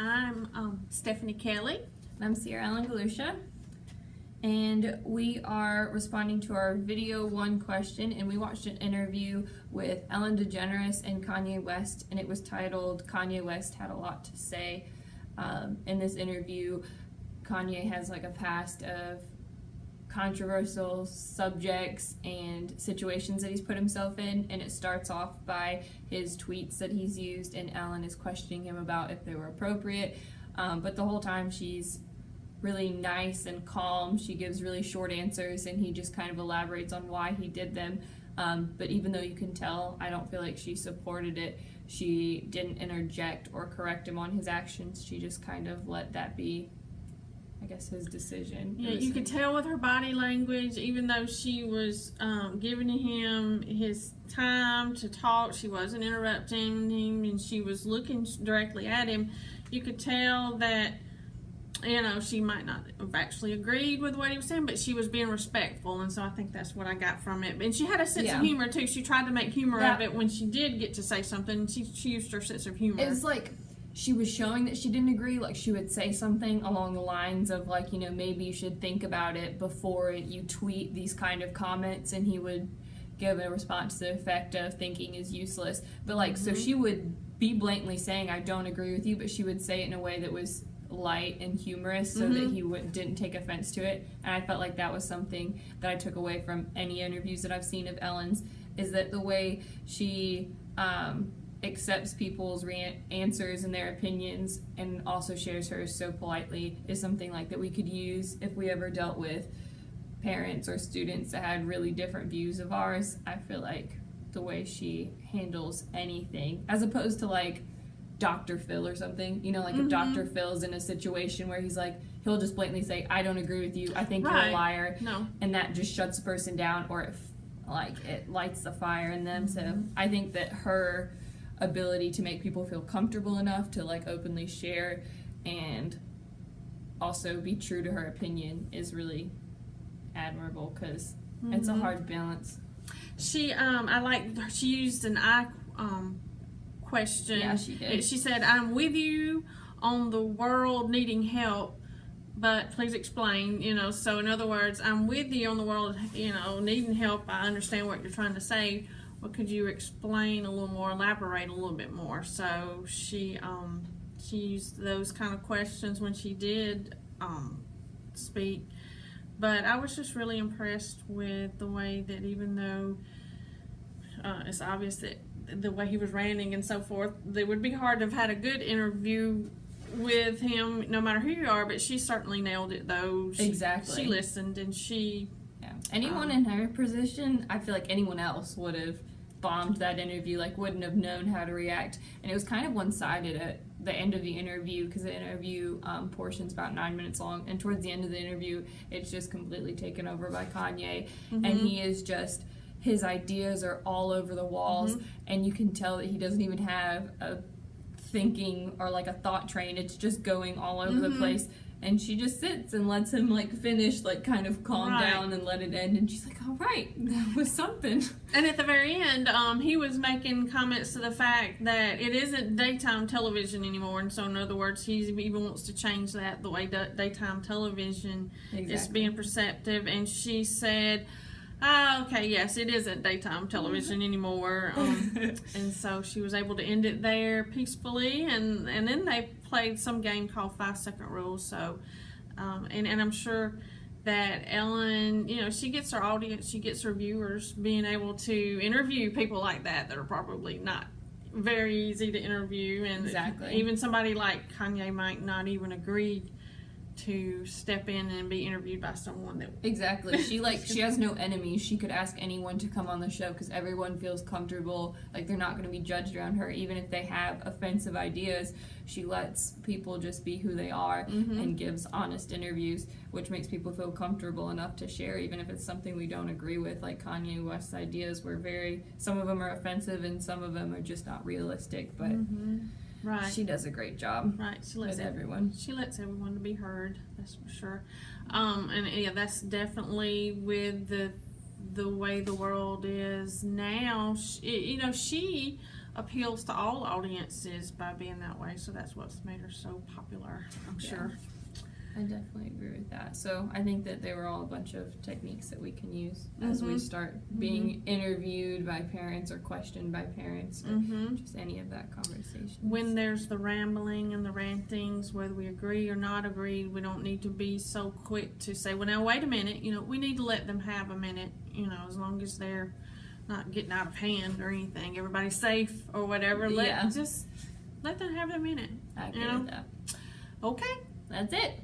I'm Stephanie Kelly. And I'm Sierra Ellen Galusha. And we are responding to our video 1 question, and we watched an interview with Ellen DeGeneres and Kanye West, and it was titled Kanye West Had a Lot to Say. In this interview, Kanye has like a past of controversial subjects and situations that he's put himself in, and it starts off by his tweets that he's used, and Ellen is questioning him about if they were appropriate, but the whole time she's really nice and calm. She gives really short answers, and he just kind of elaborates on why he did them, but even though you can tell, I don't feel like she supported it. She didn't interject or correct him on his actions. She just kind of let that be, I guess, his decision. Yeah, you could tell with her body language, even though she was giving him his time to talk, she wasn't interrupting him, and she was looking directly at him. You could tell that, you know, she might not have actually agreed with what he was saying, but she was being respectful, and so I think that's what I got from it. And she had a sense of humor, too. She tried to make humor of it when she did get to say something. She used her sense of humor. It was like she was showing that she didn't agree. Like, she would say something along the lines of, like, you know, maybe you should think about it before you tweet these kind of comments, and he would give a response to the effect of thinking is useless. But, like, so she would be blatantly saying, I don't agree with you, but she would say it in a way that was light and humorous so that he didn't take offense to it. And I felt like that was something that I took away from any interviews that I've seen of Ellen's, is that the way she accepts people's answers and their opinions and also shares hers so politely is something like that we could use if we ever dealt with parents or students that had really different views of ours. I feel like the way she handles anything, as opposed to like Dr. Phil or something, you know, like if Dr. Phil's in a situation where he's like, he'll just blatantly say, I don't agree with you, I think you're a liar, and that just shuts the person down, or it lights the fire in them. So I think that her ability to make people feel comfortable enough to like openly share and also be true to her opinion is really admirable, because it's a hard balance. She I like she used an question. Yeah, she did. She said, I'm with you on the world needing help, but please explain, you know. So in other words, I'm with you on the world, you know, needing help. I understand what you're trying to say. What could you explain a little more, elaborate a little bit more? So she used those kind of questions when she did speak. But I was just really impressed with the way that, even though it's obvious that the way he was ranting and so forth, it would be hard to have had a good interview with him no matter who you are, but she certainly nailed it, though. She listened, and she... Yeah. Anyone in her position, I feel like anyone else would have bombed that interview, like wouldn't have known how to react. And it was kind of one-sided at the end of the interview, because the interview portion's about 9 minutes long, and towards the end of the interview, it's just completely taken over by Kanye, and he is just... his ideas are all over the walls, and you can tell that he doesn't even have a thinking or like a thought train. It's just going all over the place, and she just sits and lets him like finish, like kind of calm down and let it end, and she's like, all right, that was something. And at the very end, he was making comments to the fact that it isn't daytime television anymore, and so in other words, he even wants to change that, the way daytime television is being perceptive. And she said, okay, yes, it isn't daytime television anymore. And so she was able to end it there peacefully, and then they played some game called 5-Second Rule. So, and I'm sure that Ellen, you know, she gets her audience, she gets her viewers being able to interview people like that are probably not very easy to interview. And even somebody like Kanye might not even agree to step in and be interviewed by someone that... She has no enemies. She could ask anyone to come on the show, because everyone feels comfortable, like they're not going to be judged around her. Even if they have offensive ideas, she lets people just be who they are and gives honest interviews, which makes people feel comfortable enough to share, even if it's something we don't agree with. Like Kanye West's ideas were some of them are offensive and some of them are just not realistic, but she does a great job. She lets everyone. She lets everyone to be heard. That's for sure. And yeah, that's definitely with the way the world is now. She appeals to all audiences by being that way. So that's what's made her so popular, I'm sure. I definitely agree with that. So I think that they were all a bunch of techniques that we can use as we start being interviewed by parents or questioned by parents or just any of that conversation. When there's the rambling and the rantings, whether we agree or not agree, we don't need to be so quick to say, well, now wait a minute, we need to let them have a minute, as long as they're not getting out of hand or anything, everybody's safe or whatever. Just let them have a minute. I agree with that. Okay. That's it.